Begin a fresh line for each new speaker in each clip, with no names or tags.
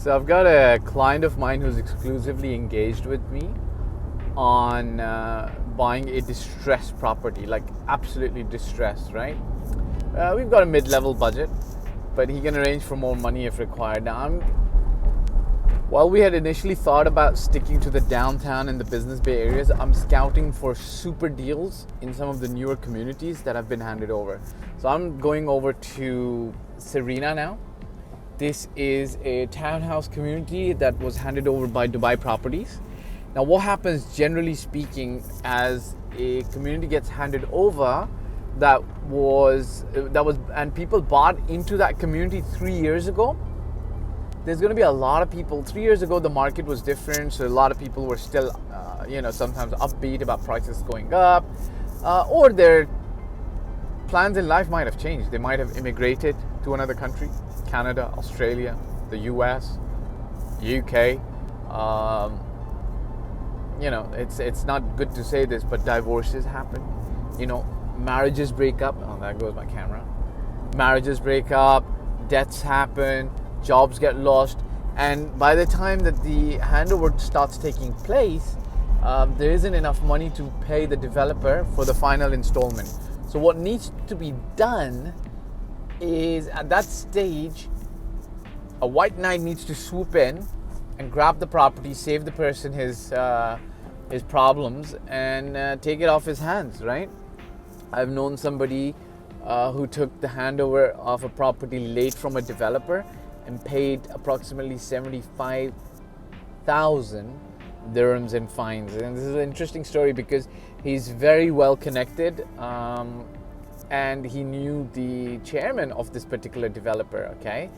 So I've got a client of mine who's exclusively engaged with me on buying a distressed property, like absolutely distressed, right? We've got a mid-level budget, but he can arrange for more money if required. Now, while we had initially thought about sticking to the downtown and the Business Bay areas, I'm scouting for super deals in some of the newer communities that have been handed over. So I'm going over to Serena now. This is a townhouse community that was handed over by Dubai Properties. Now, what happens generally speaking as a community gets handed over and people bought into that community 3 years ago, there's going to be a lot of people. 3 years ago, the market was different, so a lot of people were still, sometimes upbeat about prices going up, or their plans in life might have changed. They might have immigrated to another country, Canada, Australia, the US, UK. It's not good to say this, but divorces happen. Marriages break up. Oh, there goes my camera. Marriages break up, deaths happen, jobs get lost, and by the time that the handover starts taking place, there isn't enough money to pay the developer for the final installment. So what needs to be done is, at that stage, a white knight needs to swoop in and grab the property, save the person his problems, and take it off his hands, right? I've known somebody who took the handover of a property late from a developer and paid approximately 75,000 dirhams in fines. And this is an interesting story because he's very well connected, and he knew the chairman of this particular developer, okay?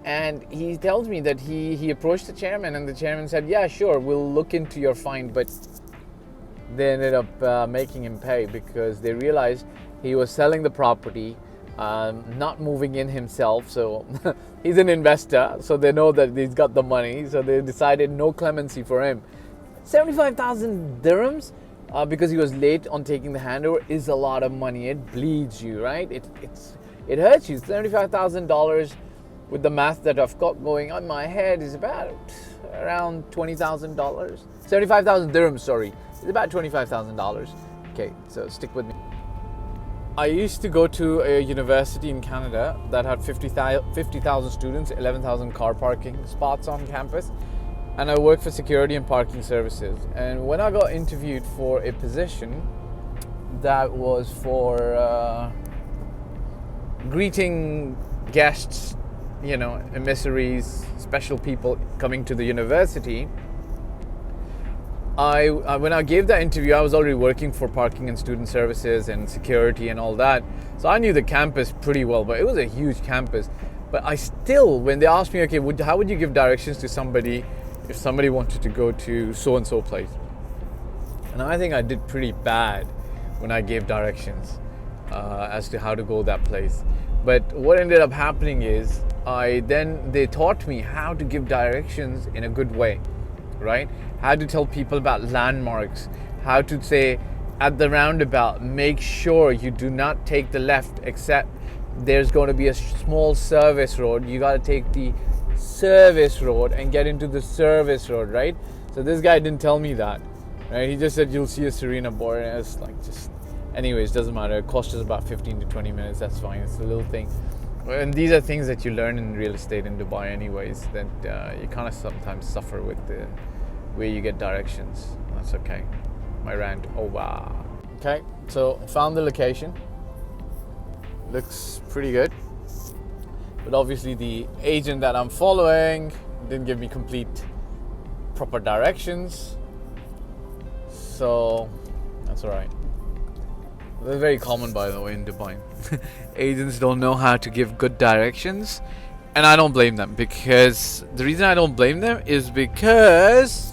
And he tells me that he approached the chairman, and the chairman said, yeah, sure, we'll look into your fine. But they ended up making him pay because they realized he was selling the property, not moving in himself. So he's an investor, so they know that he's got the money. So they decided no clemency for him. 75,000 dirhams because he was late on taking the handover is a lot of money. It bleeds you, right? It hurts you. $75,000 with the math that I've got going on my head is about around $20,000. 75,000 dirhams, sorry. It's about $25,000. Okay, so stick with me. I used to go to a university in Canada that had 50,000 students, 11,000 car parking spots on campus, and I worked for security and parking services. And when I got interviewed for a position that was for greeting guests, emissaries, special people coming to the university, when I gave that interview, I was already working for parking and student services and security and all that. So I knew the campus pretty well, but it was a huge campus. But I still, when they asked me, okay, how would you give directions to somebody if somebody wanted to go to so-and-so place? And I think I did pretty bad when I gave directions as to how to go that place. But what ended up happening is they taught me how to give directions in a good way, right? How to tell people about landmarks, how to say at the roundabout, make sure you do not take the left except there's going to be a small service road. You got to take the service road and get into the service road, right? So this guy didn't tell me that, right? He just said, you'll see a Serena board, and it's like anyways, doesn't matter. It costs us about 15 to 20 minutes. That's fine. It's a little thing. And these are things that you learn in real estate in Dubai anyways, that you kind of sometimes suffer with the way you get directions. That's okay. My rant over. Okay, so found the location. Looks pretty good. But obviously the agent that I'm following didn't give me complete proper directions. So that's alright. That's very common, by the way, in Dubai. Agents don't know how to give good directions, and I don't blame them, because the reason I don't blame them is because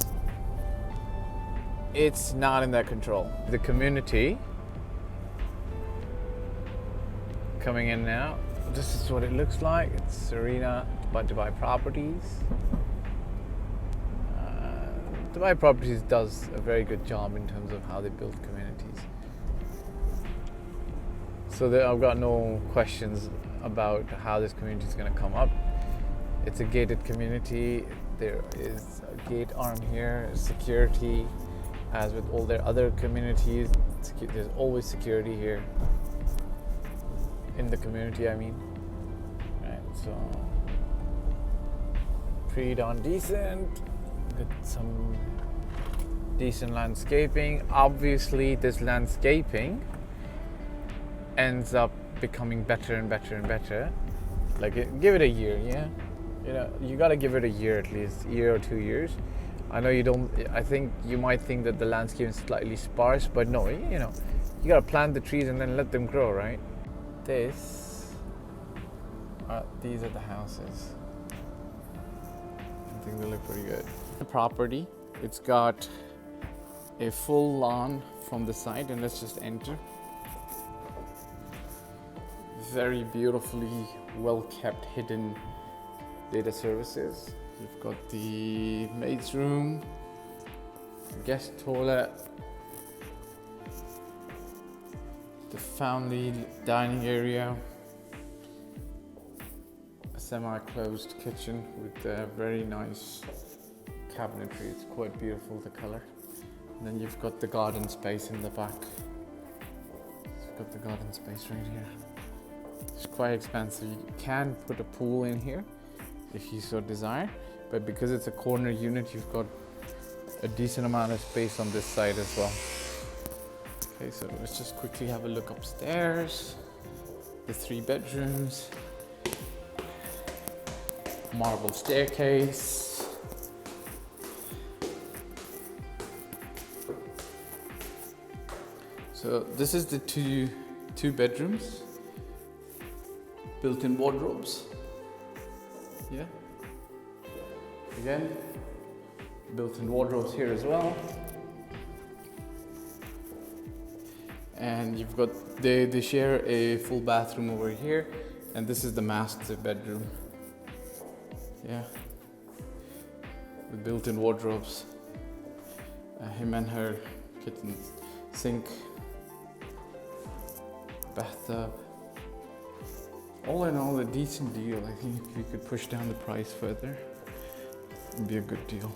it's not in their control. The community coming in now. This is what it looks like. It's Serena by Dubai Properties. Dubai Properties does a very good job in terms of how they build communities. So I've got no questions about how this community is going to come up. It's a gated community. There is a gate arm here, security, as with all their other communities. There's always security here in the community, I mean. Right, so pretty darn decent. With some decent landscaping. Obviously, this landscaping ends up becoming better and better and better. Like, give it a year, yeah. You know, you gotta give it a year at least, year or 2 years. I know you don't. I think you might think that the landscape is slightly sparse, but no, you know, you gotta plant the trees and then let them grow, right? These are the houses. I think they look pretty good. The property, it's got a full lawn from the side, and let's just enter. Very beautifully well kept hidden data services. You've got the maid's room, guest toilet, the family dining area, a semi-closed kitchen with a very nice cabinetry. It's quite beautiful, the color. And then you've got the garden space in the back. You've got the garden space right here. It's quite expansive. You can put a pool in here if you so desire, but because it's a corner unit, you've got a decent amount of space on this side as well. Okay, so let's just quickly have a look upstairs. The 3 bedrooms, marble staircase. So this is the two bedrooms. Built-in wardrobes. Yeah. Again, built-in wardrobes here as well. And you've got, they share a full bathroom over here, and this is the master bedroom. Yeah. With built-in wardrobes. Him and her kitchen sink, bathtub. All in all, a decent deal. I think if you could push down the price further, it'd be a good deal.